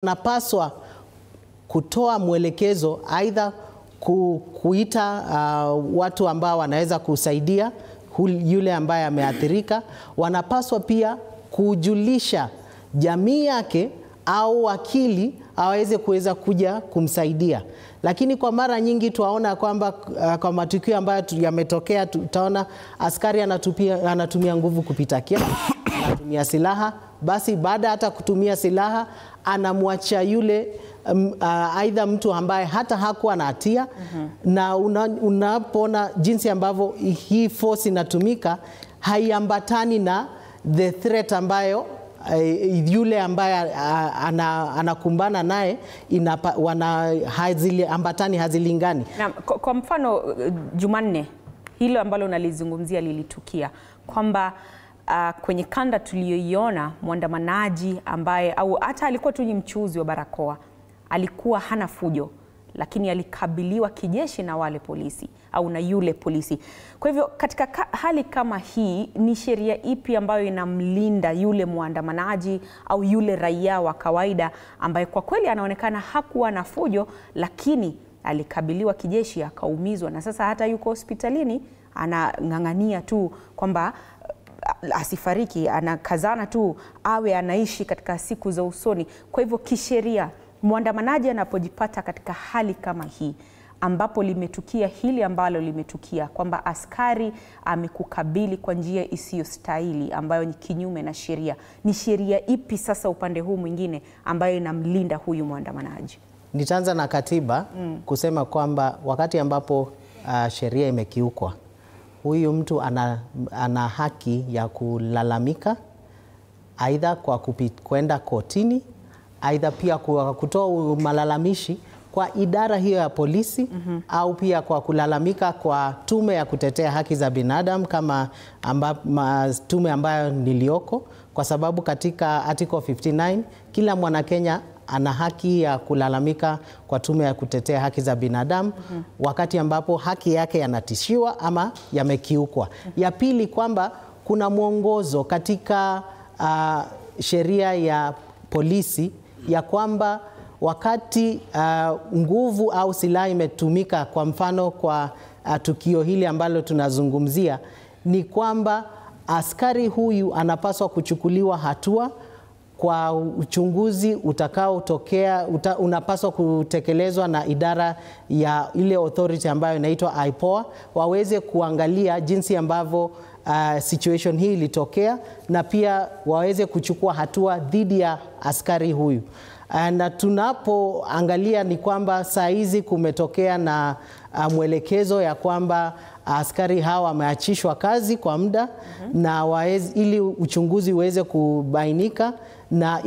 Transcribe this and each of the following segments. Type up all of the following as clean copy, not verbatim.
Napaswa kutoa mwelekezo aidha kuita watu ambao wanaweza kusaidia yule ambaye ameathirika. Wanapaswa pia kujulisha jamii yake au wakili aweze kuja kumsaidia. Lakini kwa mara nyingi tuwaona kwamba kwa matukio ambayo yametokea, tutaona askari anatumia nguvu kupita kiasi, anatumia silaha. Basi baada hata kutumia silaha anamwacha yule aidha mtu ambaye hata hakuwa na hatia. Na unapoona jinsi ambavyo hii force inatumika, haiambatani na the threat ambayo yule ambaye anakumbana naye hazilingani. Na kwa mfano Jumanne, hilo ambalo nalizungumzia lilitukia kwamba kwenye kanda tuliyoiona mwandamanaji ambaye au hata alikuwa tu ni mchuuzi wa barakoa, alikuwa hana fujo, lakini alikabiliwa kijeshi na wale polisi au na yule polisi. Kwa hivyo katika hali kama hii, ni sheria ipi ambayo inamlinda yule mwandamanaji au yule raia wa kawaida ambaye kwa kweli anaonekana hakuwa na fujo, lakini alikabiliwa kijeshi akaumizwa, na sasa hata yuko hospitalini anang'ang'ania tu kwamba asifariki, anakazana tu awe anaishi katika siku za usoni. Kwa hivyo kisheria, mwandamanaji anapojipata katika hali kama hii ambapo limetukia hili ambalo limetukia, kwamba askari amekukabili kwa njia isiyostahili ambayo ni kinyume na sheria, ni sheria ipi sasa upande huu mwingine ambayo inamlinda huyu mwandamanaji? Nitaanza na katiba kusema kwamba wakati ambapo sheria imekiukwa, huyu mtu ana haki ya kulalamika, aidha kwa kwenda kotini, aidha pia kwa kutoa malalamishi kwa idara hiyo ya polisi, au pia kwa kulalamika kwa tume ya kutetea haki za binadamu kama tume ambayo nilioko, kwa sababu katika article 59 kila Mwanakenya ana haki ya kulalamika kwa tume ya kutetea haki za binadamu wakati ambapo haki yake yanatishiwa ama yamekiukwa. Ya pili, kwamba kuna mwongozo katika sheria ya polisi ya kwamba wakati nguvu au silaha imetumika, kwa mfano kwa tukio hili ambalo tunazungumzia, ni kwamba askari huyu anapaswa kuchukuliwa hatua kwa uchunguzi utakaotokea, unapaswa kutekelezwa na idara ya ile authority ambayo inaitwa IPOA, waweze kuangalia jinsi ambavyo situation hii ilitokea, na pia waweze kuchukua hatua dhidi ya askari huyu. Na tunapoangalia ni kwamba saa hizi kumetokea na mwelekezo ya kwamba askari hawa wameachishwa kazi kwa muda, na ili uchunguzi uweze kubainika, na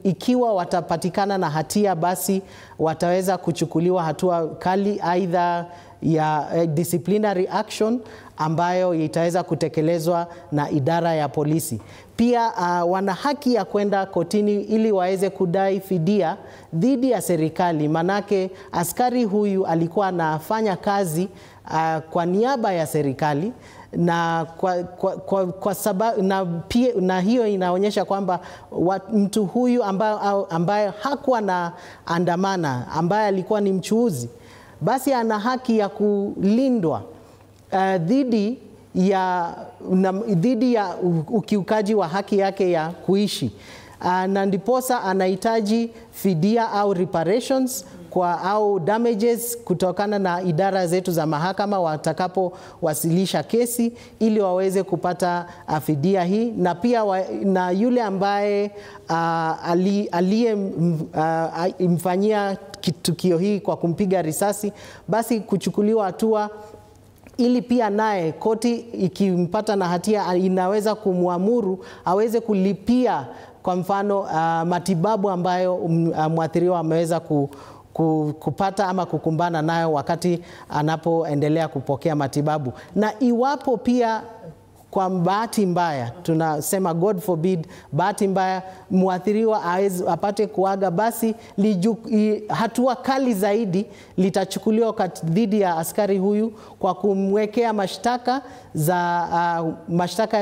ikiwa watapatikana na hatia, basi wataweza kuchukuliwa hatua kali, aidha ya disciplinary action ambayo itaweza kutekelezwa na idara ya polisi. Pia wana haki ya kwenda kotini ili waweze kudai fidia dhidi ya serikali, manake askari huyu alikuwa anafanya kazi kwa niaba ya serikali, na kwa sababu na hiyo inaonyesha kwamba mtu huyu ambaye hakuwa na andamana, ambaye alikuwa ni mchuuzi, basi ana haki ya kulindwa dhidi ya ukiukaji wa haki yake ya kuishi, na ndiposa anahitaji fidia au reparations au damages kutokana na idara zetu za mahakama watakapowasilisha kesi, ili waweze kupata fidia hii. Na pia na yule ambaye aliyemfanyia tukio hii kwa kumpiga risasi, basi kuchukuliwa hatua, ili pia naye koti ikimpata na hatia inaweza kumwamuru aweze kulipia, kwa mfano matibabu ambayo mwathiriwa ameweza kupata ama kukumbana nayo wakati anapoendelea kupokea matibabu. Na iwapo pia kwa bahati mbaya, tunasema God forbid, bahati mbaya muathiriwa apate kuaga, basi hatua kali zaidi litachukuliwa dhidi ya askari huyu kwa kumwekea mashtaka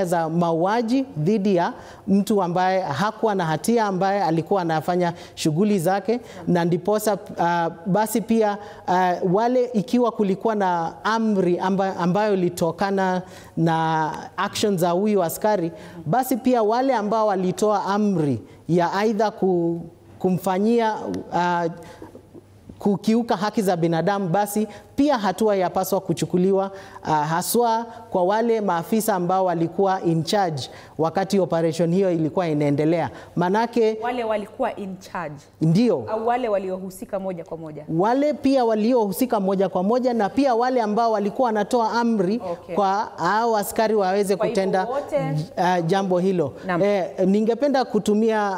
za mauaji dhidi ya mtu ambaye hakuwa na hatia, ambaye alikuwa anafanya shughuli zake. Na ndiposa basi pia wale, ikiwa kulikuwa na amri ambayo ilitokana na actions za huyu askari, basi pia wale ambao walitoa amri ya aidha kumfanyia kukiuka haki za binadamu, basi pia hatua yapaswa kuchukuliwa, haswa kwa wale maafisa ambao walikuwa in charge wakati operation hiyo ilikuwa inaendelea. Manake wale walikuwa in charge, ndio, au wale waliohusika moja kwa moja, wale pia waliohusika moja kwa moja, na pia wale ambao walikuwa wanatoa amri kwa hao askari waweze kutenda jambo hilo. Ningependa kutumia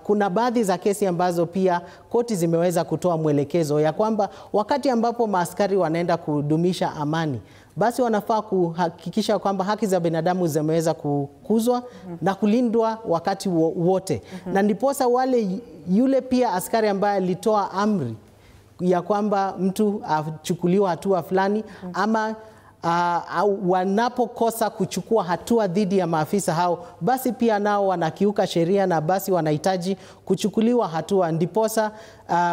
kuna baadhi za kesi ambazo pia koti zimeweza kutoa mwelekezo ya kwamba wakati ambapo maaskari wanaenda kudumisha amani, basi wanafaa kuhakikisha kwamba haki za binadamu zimeweza kukuzwa na kulindwa wakati wote. Na ndiposa yule pia askari ambaye alitoa amri ya kwamba mtu achukuliwa hatua fulani, ama wanapokosa kuchukua hatua dhidi ya maafisa hao, basi pia nao wanakiuka sheria na basi wanahitaji kuchukuliwa hatua. Ndiposa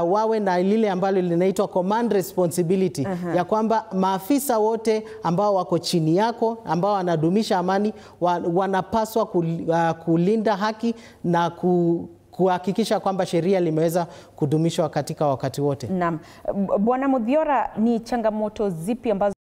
wawe na lile ambalo linaitwa command responsibility, ya kwamba maafisa wote ambao wako chini yako, ambao wanadumisha amani, wanapaswa kulinda haki na kuhakikisha kwamba sheria limeweza kudumishwa katika wakati wote. Naam. Bwana Muthiora, ni changamoto zipi ambazo